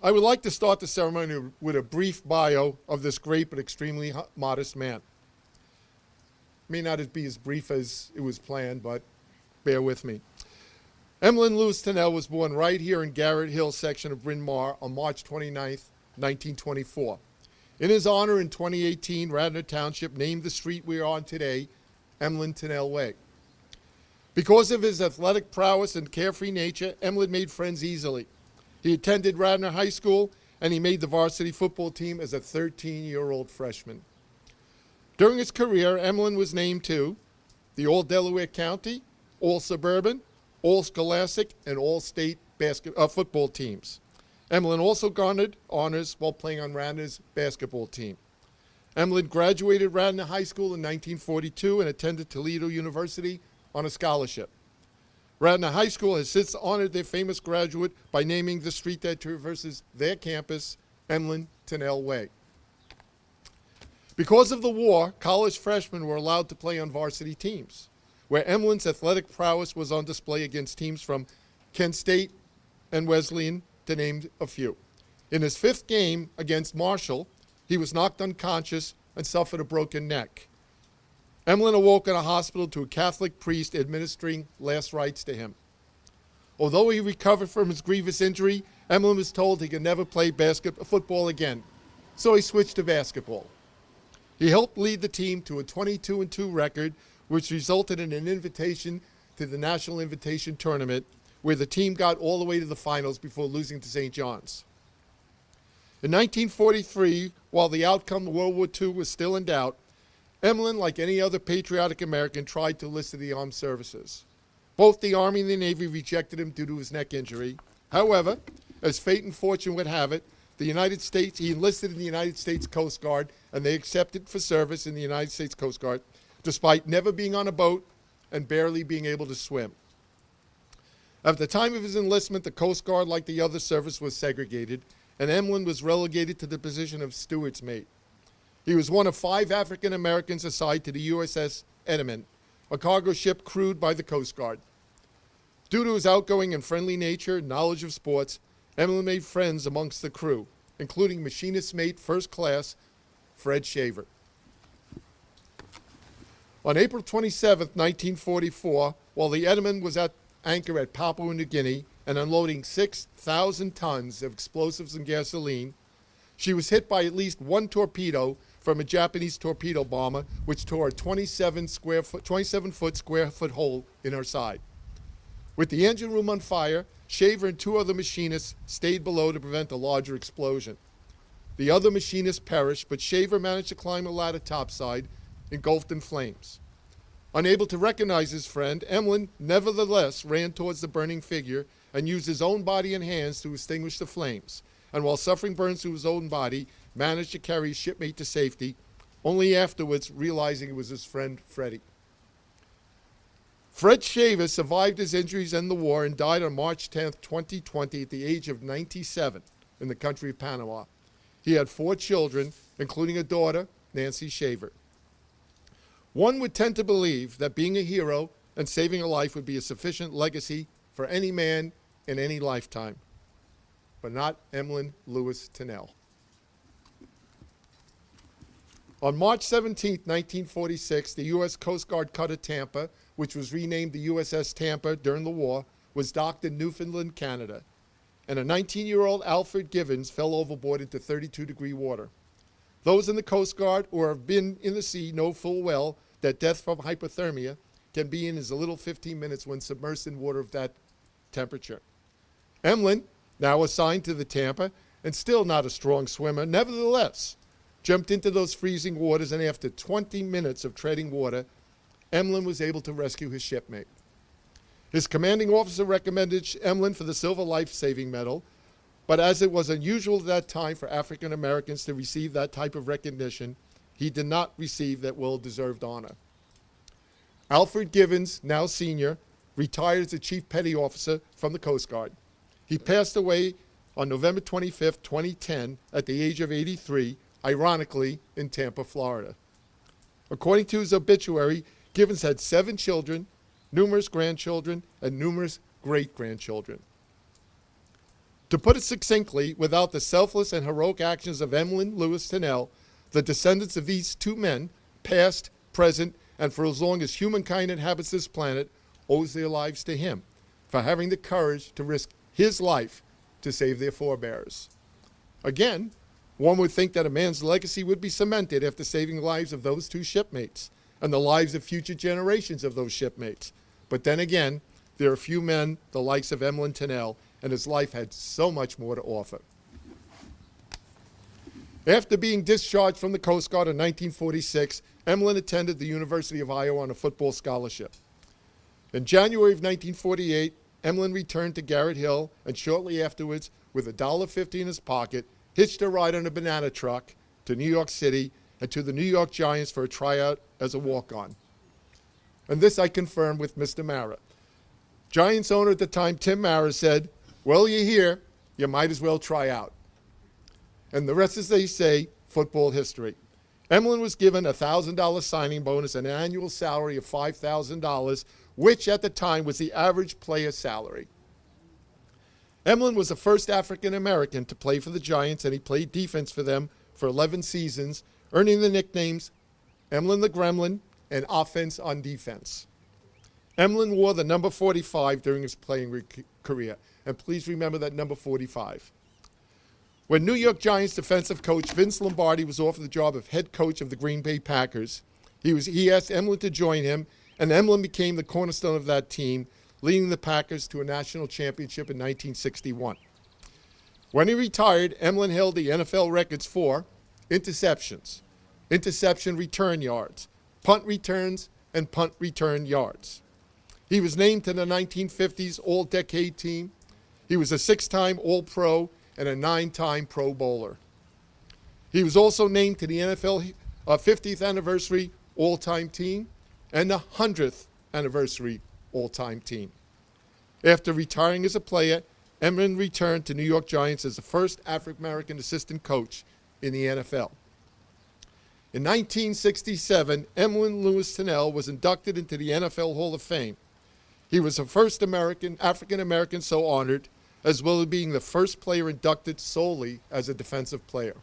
I would like to start the ceremony with a brief bio of this great but extremely modest man. May not be as brief as it was planned, but bear with me. Emlen Tunnell was born right here in Garrett Hill section of Bryn Mawr on March 29th, 1924. In his honor, in 2018, Radnor Township named the street we are on today Emlen Tunnell Way. Because of his athletic prowess and carefree nature, Emlen made friends easily. He attended Radnor High School, and he made the varsity football team as a 13-year-old freshman. During his career, Emlen was named to the All-Delaware County, All-Suburban, All-Scholastic, and All-State football teams. Emlen also garnered honors while playing on Radnor's basketball team. Emlen graduated Radnor High School in 1942 and attended Toledo University on a scholarship. Radnor High School has since honored their famous graduate by naming the street that traverses their campus Emlen Tunnell Way. Because of the war, college freshmen were allowed to play on varsity teams, where Emlen's athletic prowess was on display against teams from Kent State and Wesleyan, to name a few. In his fifth game against Marshall, he was knocked unconscious and suffered a broken neck. Emlen awoke in a hospital to a Catholic priest administering last rites to him. Although he recovered from his grievous injury, Emlen was told he could never play football again, so he switched to basketball. He helped lead the team to a 22-2 record, which resulted in an invitation to the National Invitation Tournament, where the team got all the way to the finals before losing to St. John's. In 1943, while the outcome of World War II was still in doubt, Emlen, like any other patriotic American, tried to enlist in the armed services. Both the Army and the Navy rejected him due to his neck injury. However, as fate and fortune would have it, he enlisted in the United States Coast Guard, and they accepted for service in the United States Coast Guard, despite never being on a boat and barely being able to swim. At the time of his enlistment, the Coast Guard, like the other service, was segregated, and Emlen was relegated to the position of steward's mate. He was one of 5 African Americans assigned to the USS Emlen, a cargo ship crewed by the Coast Guard. Due to his outgoing and friendly nature and knowledge of sports, Emlen made friends amongst the crew, including machinist mate first class Fred Shaver. On April 27, 1944, while the Emlen was at anchor at Papua New Guinea and unloading 6,000 tons of explosives and gasoline, she was hit by at least one torpedo from a Japanese torpedo bomber, which tore a 27-foot square foot hole in her side. With the engine room on fire, Shaver and 2 other machinists stayed below to prevent a larger explosion. The other machinist perished, but Shaver managed to climb a ladder topside, engulfed in flames. Unable to recognize his friend, Emlen nevertheless ran towards the burning figure and used his own body and hands to extinguish the flames, and while suffering burns to his own body, managed to carry his shipmate to safety, only afterwards realizing it was his friend Freddie. Fred Shaver survived his injuries in the war and died on March 10, 2020 at the age of 97 in the country of Panama. He had 4 children, including a daughter, Nancy Shaver. One would tend to believe that being a hero and saving a life would be a sufficient legacy for any man in any lifetime, but not Emlen Tunnell. On March 17, 1946, the U.S. Coast Guard cutter Tampa, which was renamed the USS Tampa during the war, was docked in Newfoundland, Canada, and a 19-year-old Alfred Givens fell overboard into 32-degree water. Those in the Coast Guard or have been in the sea know full well that death from hypothermia can be in as little 15 minutes when submersed in water of that temperature. Emlen, now assigned to the Tampa and still not a strong swimmer, nevertheless jumped into those freezing waters, and after 20 minutes of treading water, Emlen was able to rescue his shipmate. His commanding officer recommended Emlen for the Silver Life-Saving Medal, but as it was unusual at that time for African Americans to receive that type of recognition, he did not receive that well-deserved honor. Alfred Givens, now senior, retired as a Chief Petty Officer from the Coast Guard. He passed away on November 25, 2010, at the age of 83, ironically, in Tampa, Florida. According to his obituary, Givens had 7 children, numerous grandchildren, and numerous great-grandchildren. To put it succinctly, without the selfless and heroic actions of Emlen Tunnell, the descendants of these two men, past, present, and for as long as humankind inhabits this planet, owes their lives to him for having the courage to risk his life to save their forebears. Again, one would think that a man's legacy would be cemented after saving the lives of those two shipmates and the lives of future generations of those shipmates. But then again, there are few men the likes of Emlen Tunnell, and his life had so much more to offer. After being discharged from the Coast Guard in 1946, Emlen attended the University of Iowa on a football scholarship. In January of 1948, Emlen returned to Garrett Hill, and shortly afterwards, with $1.50 in his pocket, hitched a ride on a banana truck to New York City and to the New York Giants for a tryout as a walk-on. And this I confirmed with Mr. Mara. Giants owner at the time, Tim Mara, said, "Well, you're here, you might as well try out." And the rest, as they say, football history. Emlen was given a $1,000 signing bonus and an annual salary of $5,000, which at the time was the average player salary. Emlen was the first African-American to play for the Giants, and he played defense for them for 11 seasons, earning the nicknames Emlen the Gremlin and Offense on Defense. Emlen wore the number 45 during his playing career, and please remember that number 45. When New York Giants defensive coach Vince Lombardi was offered the job of head coach of the Green Bay Packers, he asked Emlen to join him, and Emlen became the cornerstone of that team, leading the Packers to a national championship in 1961. When he retired, Emlen held the NFL records for interceptions, interception return yards, punt returns, and punt return yards. He was named to the 1950s All-Decade team. He was a 6-time All-Pro and a 9-time Pro Bowler. He was also named to the NFL 50th Anniversary All-Time Team and the 100th Anniversary All-Time Team. After retiring as a player, Emlen returned to New York Giants as the first African-American assistant coach in the NFL. In 1967, Emlen Tunnell was inducted into the NFL Hall of Fame. He was the first African-American so honored, as well as being the first player inducted solely as a defensive player.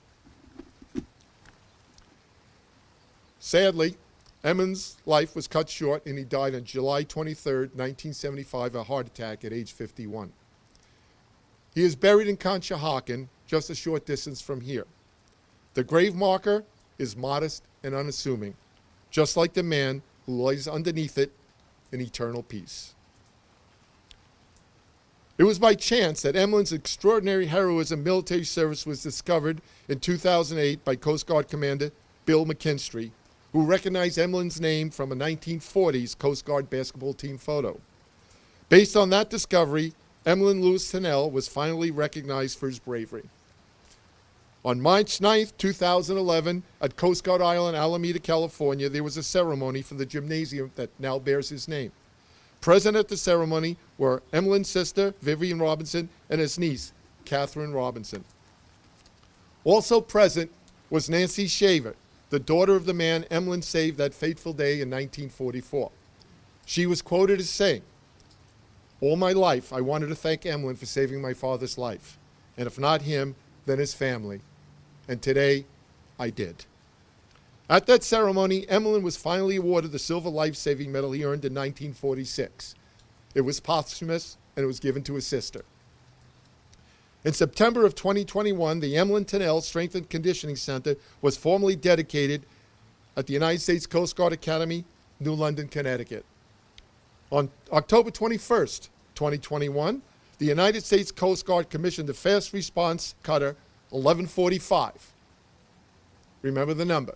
Sadly, Emlen's life was cut short, and he died on July 23, 1975, of a heart attack at age 51. He is buried in Conshohocken, just a short distance from here. The grave marker is modest and unassuming, just like the man who lies underneath it in eternal peace. It was by chance that Emlen's extraordinary heroism military service was discovered in 2008 by Coast Guard Commander Bill McKinstry, who recognized Emlen's name from a 1940s Coast Guard basketball team photo. Based on that discovery, Emlen Tunnell was finally recognized for his bravery. On March 9, 2011, at Coast Guard Island, Alameda, California, there was a ceremony for the gymnasium that now bears his name. Present at the ceremony were Emlen's sister, Vivian Robinson, and his niece, Catherine Robinson. Also present was Nancy Shaver, the daughter of the man Emlen saved that fateful day in 1944. She was quoted as saying, "All my life, I wanted to thank Emlen for saving my father's life, and if not him, then his family. And today, I did." At that ceremony, Emlen was finally awarded the Silver Life-Saving Medal he earned in 1946. It was posthumous, and it was given to his sister. In September of 2021, the Emlen Tunnell Strength and Conditioning Center was formally dedicated at the United States Coast Guard Academy, New London, Connecticut. On October 21st, 2021, the United States Coast Guard commissioned the Fast Response Cutter 1145. Remember the number.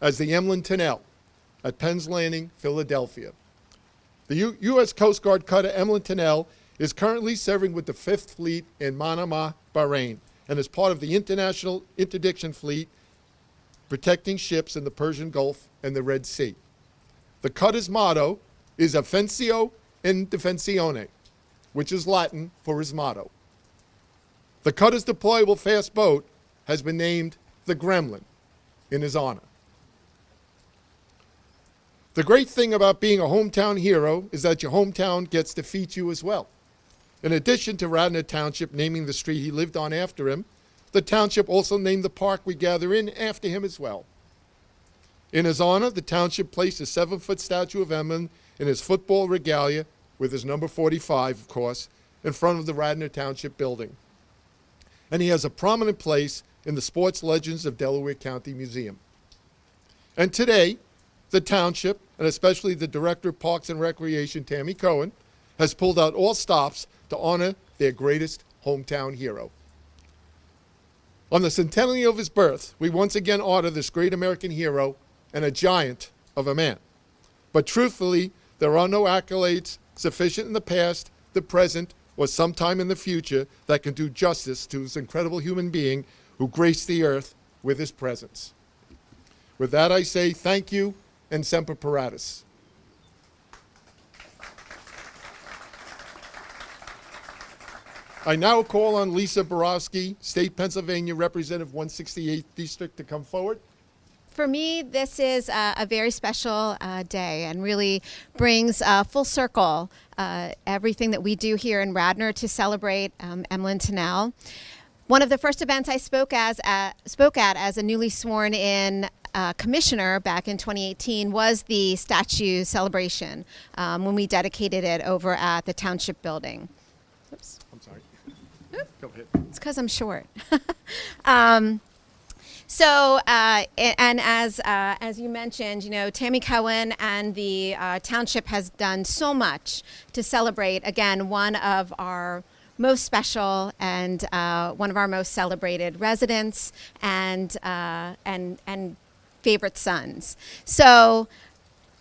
As the Emlen Tunnell at Penn's Landing, Philadelphia. The U.S. Coast Guard cutter Emlen Tunnell is currently serving with the 5th Fleet in Manama, Bahrain, and is part of the International Interdiction Fleet protecting ships in the Persian Gulf and the Red Sea. The cutter's motto is Offensio in Defensione, which is Latin for his motto. The cutter's deployable fast boat has been named the Gremlin in his honor. The great thing about being a hometown hero is that your hometown gets to feed you as well. In addition to Radnor Township naming the street he lived on after him, the township also named the park we gather in after him as well. In his honor, the township placed a 7-foot statue of Emlen in his football regalia, with his number 45, of course, in front of the Radnor Township building. And he has a prominent place in the Sports Legends of Delaware County Museum. And today, the township, and especially the Director of Parks and Recreation, Tammy Cohen, has pulled out all stops to honor their greatest hometown hero. On the centennial of his birth, we once again honor this great American hero and a giant of a man. But truthfully, there are no accolades sufficient in the past, the present, or sometime in the future that can do justice to this incredible human being who graced the earth with his presence. With that, I say thank you and Semper Paratus. I now call on Lisa Borowski, State Pennsylvania Representative 168th District, to come forward. For me, this is a very special day and really brings full circle everything that we do here in Radnor to celebrate Emlen Tunnell. One of the first events I spoke at as a newly sworn in commissioner back in 2018 was the statue celebration when we dedicated it over at the township building. Oops. I'm sorry. Oop. Go ahead. It's because I'm short. So, and as you mentioned, you know, Tammy Cohen and the township has done so much to celebrate, again, one of our most special and one of our most celebrated residents and favorite sons. So,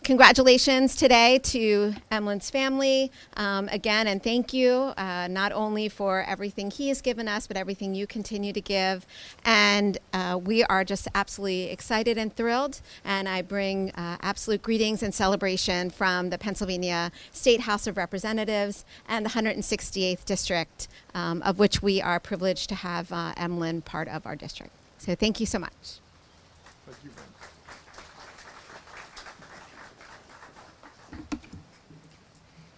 congratulations today to Emlen's family, again, and thank you not only for everything he has given us, but everything you continue to give. And we are just absolutely excited and thrilled. And I bring absolute greetings and celebration from the Pennsylvania State House of Representatives and the 168th District, of which we are privileged to have Emlen part of our district. So thank you so much. Thank you, ma'am.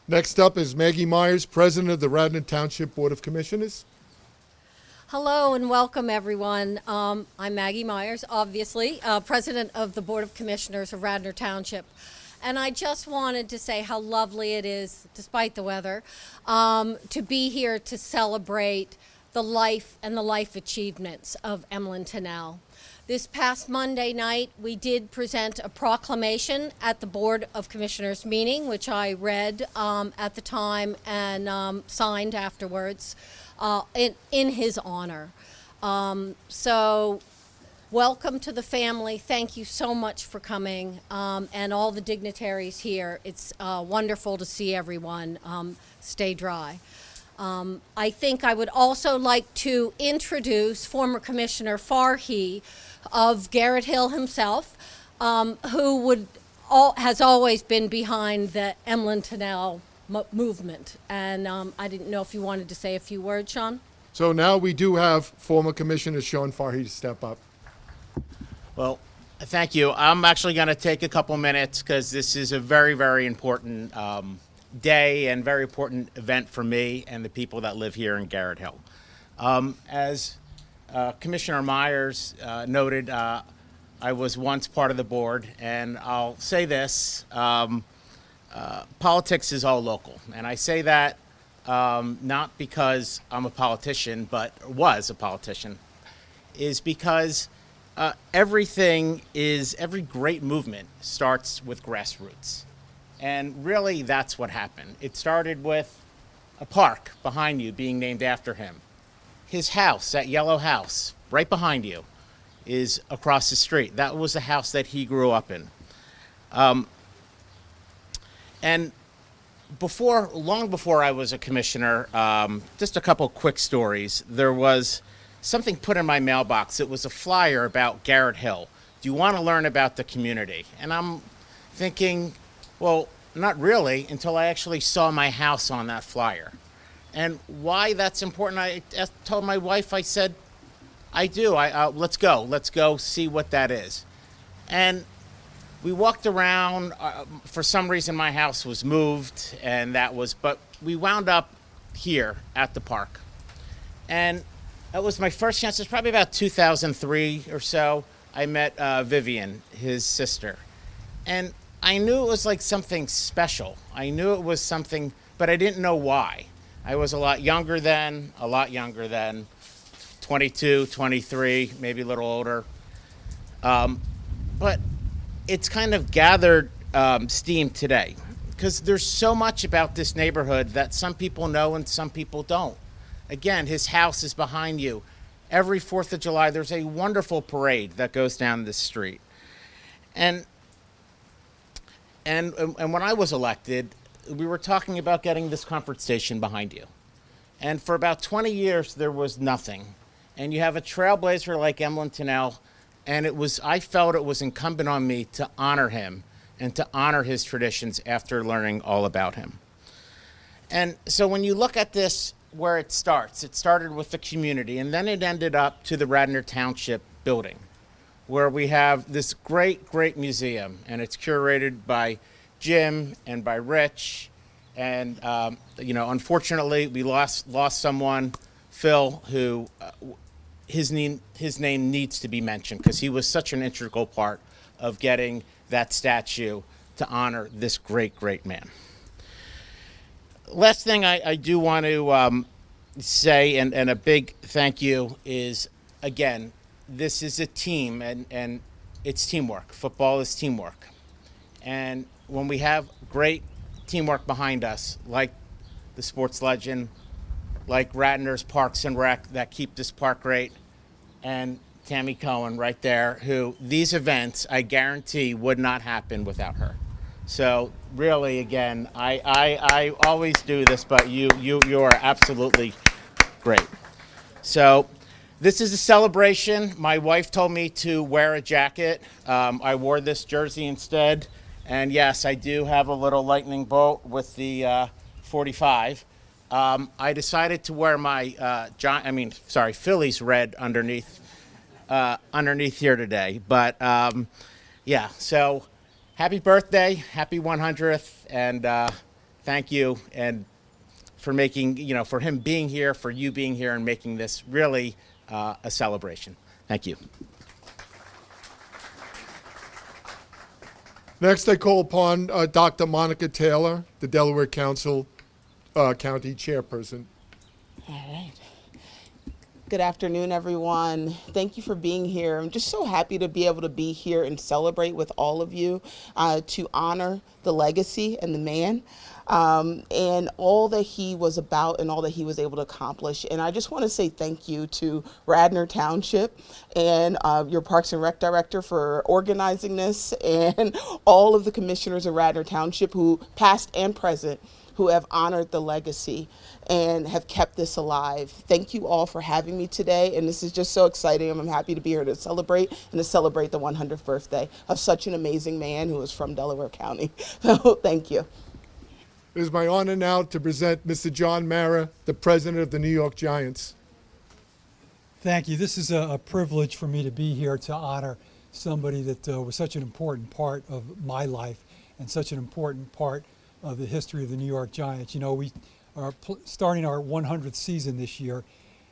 Next up is Maggie Myers, President of the Radnor Township Board of Commissioners. Hello and welcome, everyone. I'm Maggie Myers, obviously, President of the Board of Commissioners of Radnor Township. And I just wanted to say how lovely it is, despite the weather, to be here to celebrate the life and the life achievements of Emlen Tunnell. This past Monday night, we did present a proclamation at the Board of Commissioners meeting, which I read at the time and signed afterwards in his honor. So welcome to the family. Thank you so much for coming, and all the dignitaries here. It's wonderful to see everyone. Stay dry. I think I would also like to introduce former Commissioner Farhi of Garrett Hill himself, who has always been behind the Emlen Tunnell movement. And I didn't know if you wanted to say a few words, Sean? So now we do have former Commissioner Sean Farhi to step up. Well, thank you. I'm actually going to take a couple minutes because this is a very, very important day and very important event for me and the people that live here in Garrett Hill. As Commissioner Myers noted, I was once part of the board, and I'll say this, politics is all local. And I say that not because I'm a politician, but was a politician, is because every great movement starts with grassroots. And really, that's what happened. It started with a park behind you being named after him. His house, that yellow house, right behind you, is across the street. That was the house that he grew up in. And long before I was a commissioner, just a couple quick stories. There was something put in my mailbox. It was a flyer about Garrett Hill. Do you want to learn about the community? And I'm thinking, well, not really, until I actually saw my house on that flyer. And why that's important, I told my wife, I said, I do. Let's go see what that is. And we walked around. For some reason, my house was moved, but we wound up here at the park. And that was my first chance. It's probably about 2003 or so. I met Vivian, his sister. And I knew it was like something special. I knew it was something, but I didn't know why. I was a lot younger then, 22, 23, maybe a little older. But it's kind of gathered steam today, because there's so much about this neighborhood that some people know and some people don't. Again, his house is behind you. Every 4th of July, there's a wonderful parade that goes down this street. And when I was elected, we were talking about getting this comfort station behind you. And for about 20 years, there was nothing. And you have a trailblazer like Emlen Tunnell, and I felt it was incumbent on me to honor him and to honor his traditions after learning all about him. And so when you look at this, where it started with the community, and then it ended up to the Radnor Township building, where we have this great, great museum, and it's curated by Jim and by Rich. And unfortunately, we lost someone, Phil, who his name needs to be mentioned, because he was such an integral part of getting that statue to honor this great, great man. Last thing I do want to say, and a big thank you, is, again, this is a team, and it's teamwork. Football is teamwork. And when we have great teamwork behind us, like the sports legend, like Radnor's Parks and Rec that keep this park great, and Tammy Cohen right there, who these events, I guarantee, would not happen without her. So really, again, I always do this, but you are absolutely great. So this is a celebration. My wife told me to wear a jacket. I wore this jersey instead. And yes, I do have a little lightning bolt with the 45. I decided to wear my Phillies red underneath here today. But yeah, so happy birthday, happy 100th, and thank you, and for making, for him being here, for you being here, and making this really a celebration. Thank you. Next, I call upon Dr. Monica Taylor, the Delaware Council County Chairperson. All right. Good afternoon, everyone. Thank you for being here. I'm just so happy to be able to be here and celebrate with all of you, to honor the legacy and the man, and all that he was about and all that he was able to accomplish. And I just want to say thank you to Radnor Township and your Parks and Rec Director for organizing this, and all of the commissioners of Radnor Township, who past and present, who have honored the legacy and have kept this alive. Thank you all for having me today, and this is just so exciting. I'm happy to be here to celebrate and to celebrate the 100th birthday of such an amazing man who is from Delaware County. So thank you. It is my honor now to present Mr. John Mara, the president of the New York Giants. Thank you. This is a privilege for me to be here to honor somebody that was such an important part of my life and such an important part of the history of the New York Giants. You know, we are starting our 100th season this year,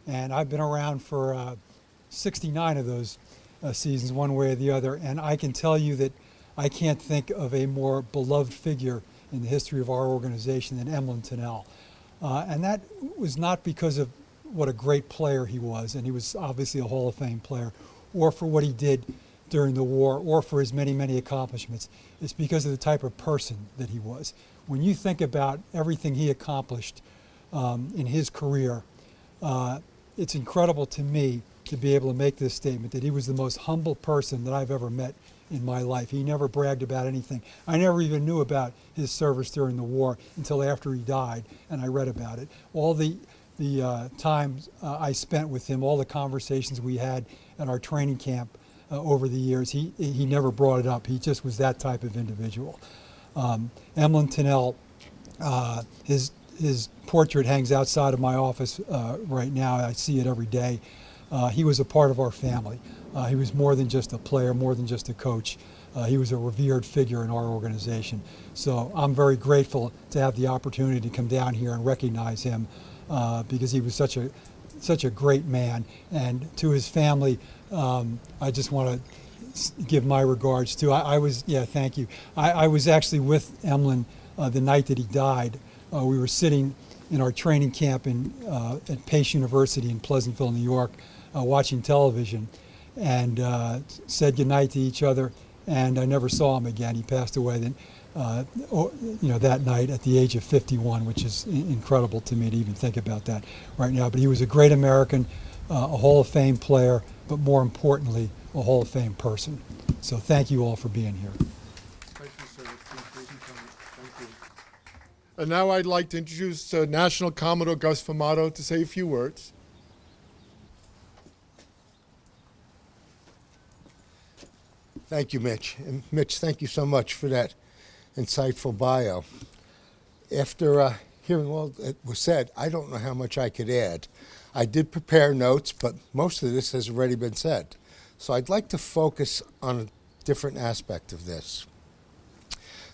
and I've been around for 69 of those seasons, one way or the other, and I can tell you that I can't think of a more beloved figure in the history of our organization than Emlen Tunnell. And that was not because of what a great player he was, and he was obviously a Hall of Fame player, or for what he did during the war, or for his many, many accomplishments. It's because of the type of person that he was. When you think about everything he accomplished in his career, it's incredible to me to be able to make this statement that he was the most humble person that I've ever met in my life. He never bragged about anything. I never even knew about his service during the war until after he died, and I read about it. All the times I spent with him, all the conversations we had at our training camp over the years, he never brought it up. He just was that type of individual. Emlen Tunnell, his portrait hangs outside of my office right now. I see it every day. He was a part of our family. He was more than just a player, more than just a coach. He was a revered figure in our organization. So I'm very grateful to have the opportunity to come down here and recognize him because he was such a great man. And to his family, I just want to give my regards too. Thank you. I was actually with Emlen the night that he died. We were sitting in our training camp at Pace University in Pleasantville, New York, watching television, and said goodnight to each other. And I never saw him again. He passed away then, that night at the age of 51, which is incredible to me to even think about that right now. But he was a great American, a Hall of Fame player, but more importantly, a Hall of Fame person. So thank you all for being here. Thank you, sir. Thank you. And now I'd like to introduce National Commodore Gus Fumato to say a few words. Thank you, Mitch. And Mitch, thank you so much for that insightful bio. After hearing all that was said, I don't know how much I could add. I did prepare notes, but most of this has already been said. So I'd like to focus on a different aspect of this.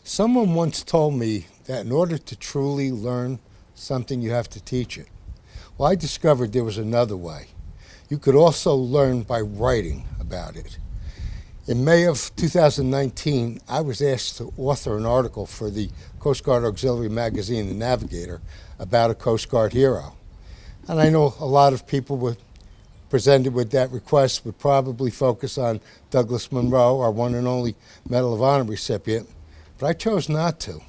Someone once told me that in order to truly learn something, you have to teach it. Well, I discovered there was another way. You could also learn by writing about it. In May of 2019, I was asked to author an article for the Coast Guard Auxiliary magazine, The Navigator, about a Coast Guard hero. And I know a lot of people presented with that request would probably focus on Douglas Monroe, our one and only Medal of Honor recipient, but I chose not to.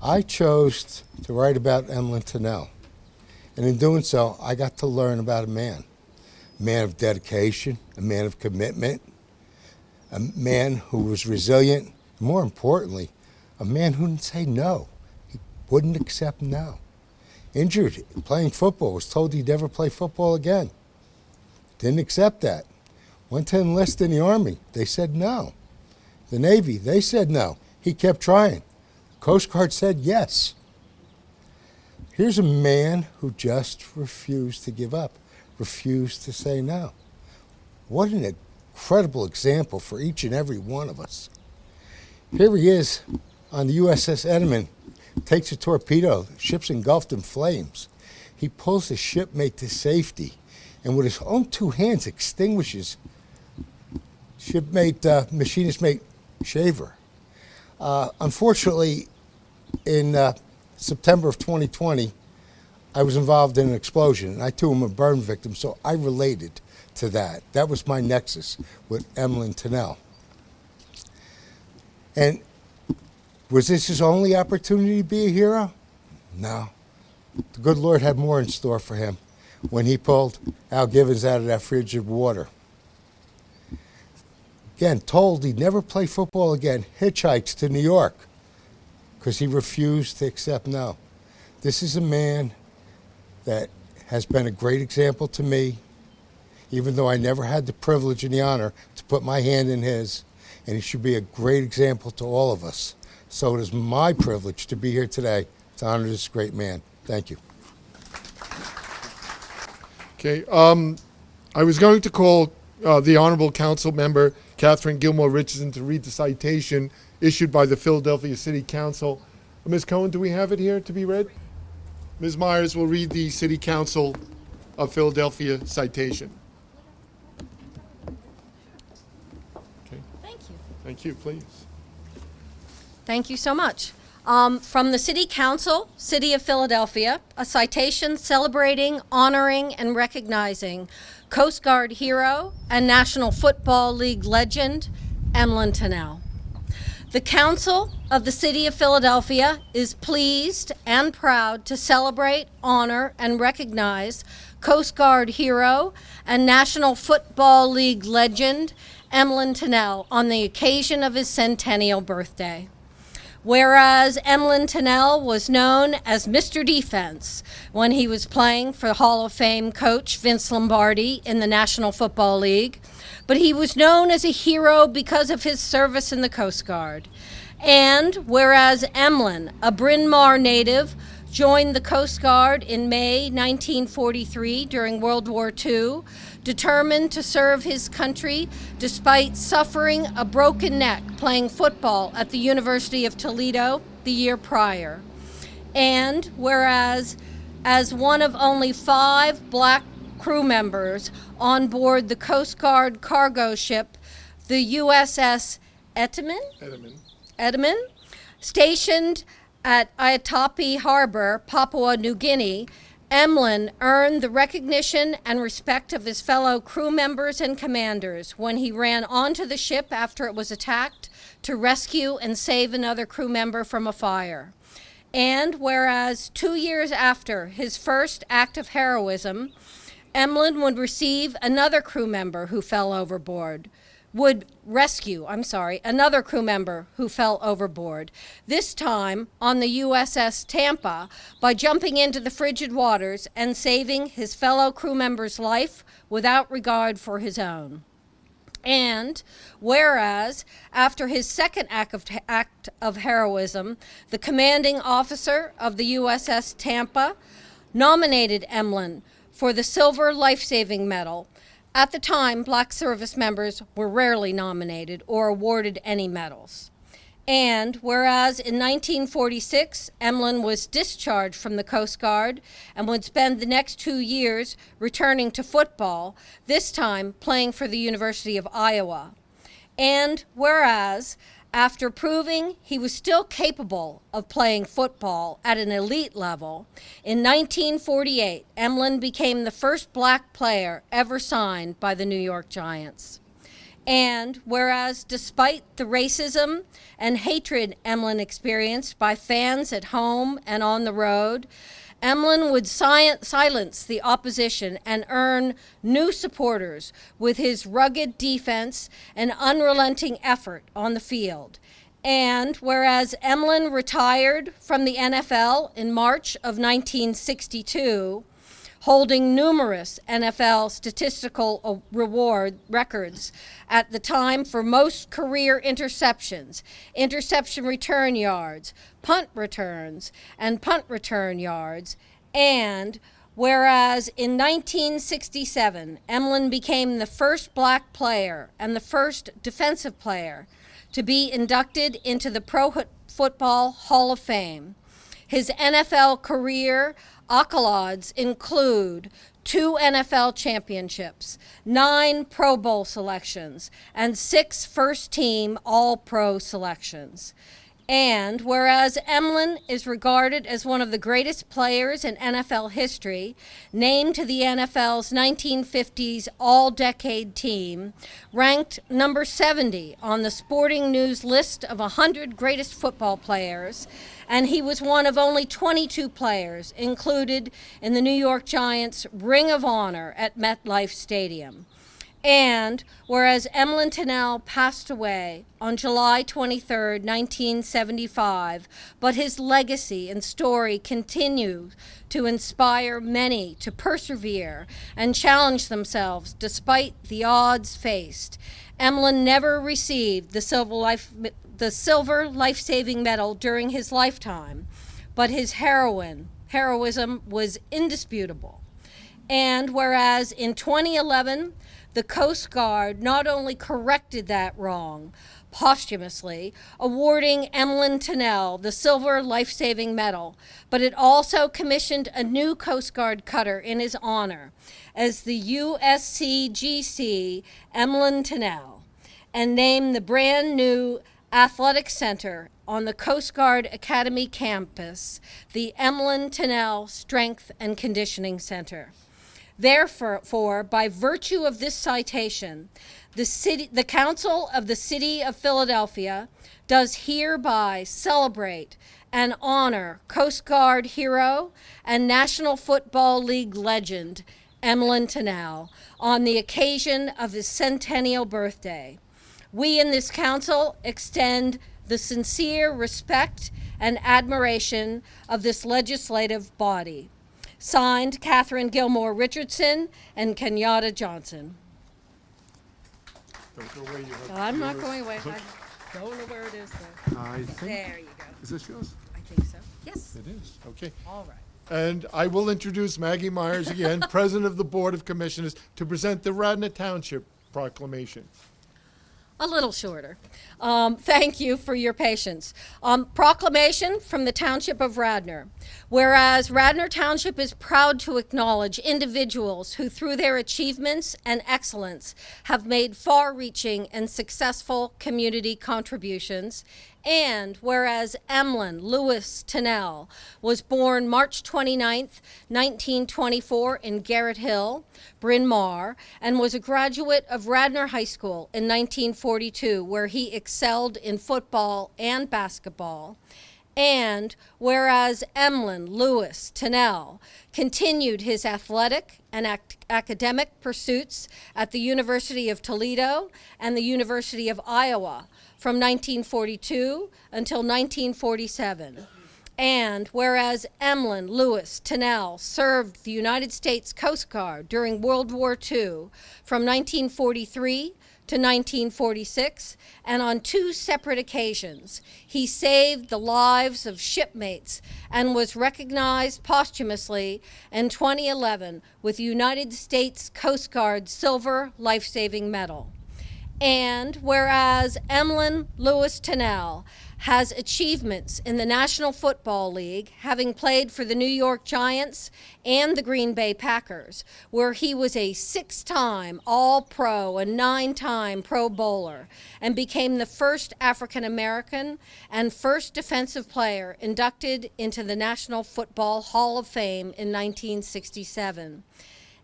I chose to write about Emlen Tunnell. And in doing so, I got to learn about a man of dedication, a man of commitment, a man who was resilient, and more importantly, a man who didn't say no. He wouldn't accept no. Injured playing football, was told he'd never play football again. Didn't accept that. Went to enlist in the Army. They said no. The Navy, they said no. He kept trying. Coast Guard said yes. Here's a man who just refused to give up, refused to say no. What an incredible example for each and every one of us. Here he is on the USS Emlen, takes a torpedo, the ship's engulfed in flames. He pulls his shipmate to safety and with his own two hands extinguishes machinist mate Shaver. Unfortunately, in September of 2020, I was involved in an explosion, and I too am a burn victim, so I related to that. That was my nexus with Emlen Tunnell. And was this his only opportunity to be a hero? No. The good Lord had more in store for him when he pulled Al Givens out of that frigid water. Again, told he'd never play football again, hitchhikes to New York because he refused to accept no. This is a man that has been a great example to me, even though I never had the privilege and the honor to put my hand in his, and he should be a great example to all of us. So it is my privilege to be here today to honor this great man. Thank you. Okay, I was going to call the Honorable Council Member Catherine Gilmore Richardson to read the citation issued by the Philadelphia City Council. Ms. Cohen, do we have it here to be read? Ms. Myers will read the City Council of Philadelphia citation. Okay. Thank you. Thank you, please. Thank you so much. From the City Council, City of Philadelphia, a citation celebrating, honoring, and recognizing Coast Guard hero and National Football League legend, Emlen Tunnell. The Council of the City of Philadelphia is pleased and proud to celebrate, honor, and recognize Coast Guard hero and National Football League legend, Emlen Tunnell, on the occasion of his centennial birthday. Whereas Emlen Tunnell was known as Mr. Defense when he was playing for Hall of Fame coach Vince Lombardi in the National Football League, but he was known as a hero because of his service in the Coast Guard. And whereas Emlen, a Bryn Mawr native, joined the Coast Guard in May 1943 during World War II, determined to serve his country despite suffering a broken neck playing football at the University of Toledo the year prior. And whereas as one of only 5 black crew members on board the Coast Guard cargo ship, the USS Edmund, stationed at Aitapi Harbor, Papua New Guinea. Emlen earned the recognition and respect of his fellow crew members and commanders when he ran onto the ship after it was attacked to rescue and save another crew member from a fire. And whereas 2 years after his first act of heroism, Emlen would rescue another crew member who fell overboard, this time on the USS Tampa, by jumping into the frigid waters and saving his fellow crew member's life without regard for his own. And whereas after his second act of heroism, the commanding officer of the USS Tampa nominated Emlen for the Silver Life-Saving Medal. At the time, black service members were rarely nominated or awarded any medals. And whereas in 1946, Emlen was discharged from the Coast Guard and would spend the next 2 years returning to football, this time playing for the University of Iowa. And whereas after proving he was still capable of playing football at an elite level, in 1948, Emlen became the first black player ever signed by the New York Giants. And whereas despite the racism and hatred Emlen experienced by fans at home and on the road, Emlen would silence the opposition and earn new supporters with his rugged defense and unrelenting effort on the field. And whereas Emlen retired from the NFL in March of 1962, holding numerous NFL statistical reward records at the time for most career interceptions, interception return yards, punt returns, and punt return yards. And whereas in 1967, Emlen became the first black player and the first defensive player to be inducted into the Pro Football Hall of Fame. His NFL career accolades include 2 NFL championships, 9 Pro Bowl selections, and 6 first-team All-Pro selections. And whereas Emlen is regarded as one of the greatest players in NFL history, named to the NFL's 1950s All-Decade Team, ranked number 70 on the Sporting News list of 100 greatest football players, and he was one of only 22 players included in the New York Giants' Ring of Honor at MetLife Stadium. And whereas Emlen Tunnell passed away on July 23, 1975, but his legacy and story continue to inspire many to persevere and challenge themselves despite the odds faced. Emlen never received the Silver Life-Saving Medal during his lifetime, but his heroism was indisputable. And whereas in 2011, the Coast Guard not only corrected that wrong posthumously, awarding Emlen Tunnell the Silver Life-Saving Medal, but it also commissioned a new Coast Guard cutter in his honor as the USCGC Emlen Tunnell, and named the brand new athletic center on the Coast Guard Academy campus the Emlen Tunnell Strength and Conditioning Center. Therefore, by virtue of this citation, the Council of the City of Philadelphia does hereby celebrate and honor Coast Guard hero and National Football League legend Emlen Tunnell on the occasion of his centennial birthday. We in this council extend the sincere respect and admiration of this legislative body. Signed, Catherine Gilmore Richardson and Kenyatta Johnson. Don't go away. You have I'm not yours. going away. I don't know where it is, though. I think. There you go. Is this yours? I think so. Yes. It is. Okay. All right. And I will introduce Maggie Myers again, President of the Board of Commissioners, to present the Radnor Township proclamation. A little shorter. Thank you for your patience. Proclamation from the Township of Radnor. Whereas Radnor Township is proud to acknowledge individuals who, through their achievements and excellence, have made far-reaching and successful community contributions. And whereas Emlen Tunnell was born March 29th, 1924 in Garrett Hill, Bryn Mawr, and was a graduate of Radnor High School in 1942, where he excelled in football and basketball. And whereas Emlen Tunnell continued his athletic and academic pursuits at the University of Toledo and the University of Iowa from 1942 until 1947. And whereas Emlen Tunnell served the United States Coast Guard during World War II from 1943 to 1946, and on 2 separate occasions, he saved the lives of shipmates and was recognized posthumously in 2011 with the United States Coast Guard Silver Life-Saving Medal. And whereas Emlen Tunnell has achievements in the National Football League, having played for the New York Giants and the Green Bay Packers, where he was a 6-time All-Pro and 9-time Pro Bowler, and became the first African American and first defensive player inducted into the National Football Hall of Fame in 1967.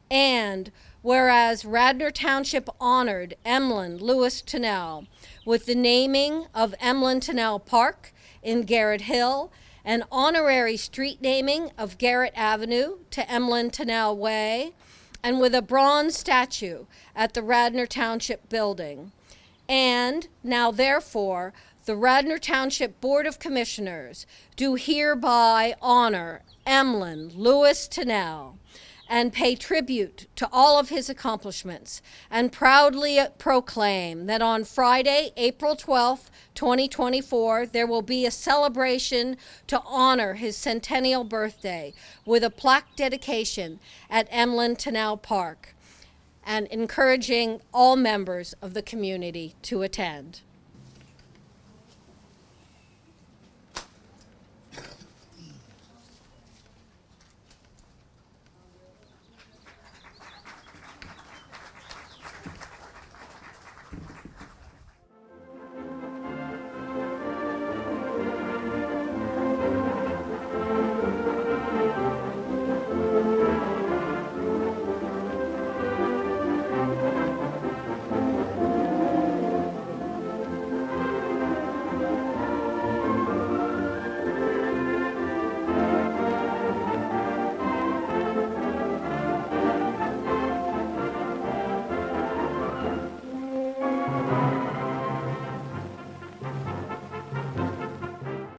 And whereas Radnor Township honored Emlen Tunnell with the naming of Emlen Tunnell Park in Garrett Hill, an honorary street naming of Garrett Avenue to Emlen Tunnell Way, and with a bronze statue at the Radnor Township building. And now therefore, the Radnor Township Board of Commissioners do hereby honor Emlen Tunnell and pay tribute to all of his accomplishments, and proudly proclaim that on Friday, April 12th, 2024, there will be a celebration to honor his centennial birthday with a plaque dedication at Emlen Tunnell Park, and encouraging all members of the community to attend.